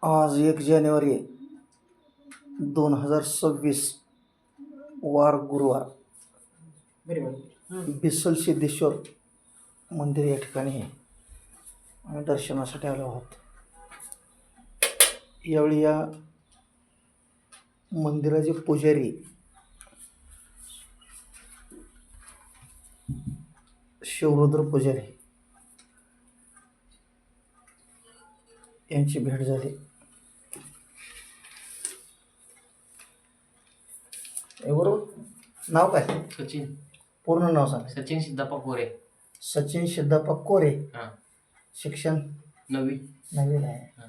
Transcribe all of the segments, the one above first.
आज 1 जानेवारी 2026 वार गुरुवार. बिसल सिद्धेश्वर मंदिर या ठिकाणी आहे. आम्ही दर्शनासाठी आलो आहोत. यावेळी या मंदिराचे पुजारी शिवरुद्र पुजारी यांची भेट झाली. बरोबर. नाव काय? सचिन. पूर्ण नाव सांग. सचिन सिद्धप्पा कोरे. सचिन सिद्धप्पा कोरे. हां. शिक्षण 9वी. आहे. हां.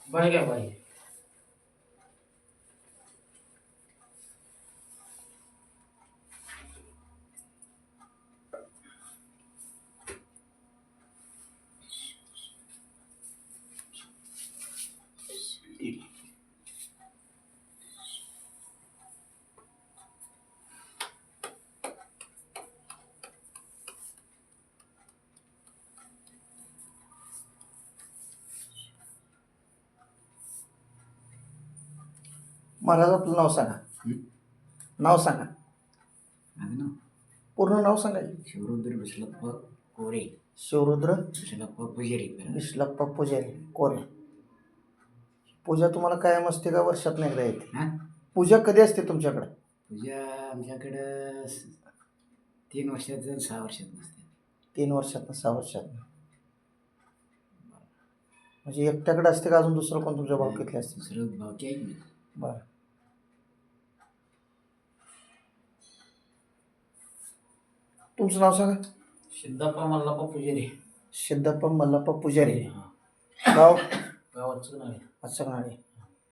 बन गया भाई. महाराज आपलं नाव सांगा. नाव सांगा. माझं नाव पूर्ण नाव सांगा. शिवरुद्र बिस्लप्पा कोरे. शिवरुद्र बिस्लप्पा पुजारी. बिस्लप्पा पुजारी कोरे. पूजा तुम्हाला कायम असते का वर्षात एकदा येते? हां. पूजा कधी असते तुमच्याकडे? पूजा आमच्याकडं 3 वर्षात 6 वर्षात नसते. 3 वर्षात 6 वर्षात. म्हणजे एकट्याकडे असते का अजून दुसरं कोण तुमच्या भावकीतले असते? दुसरं भावकी आहे की. बरं. तुमचं नाव सांगा. सिद्धप्पा मल्लप्पा पुजारी. सिद्धप्पा मल्लप्पा पुजारी. हां. गाव गावाचं नाव आहे असं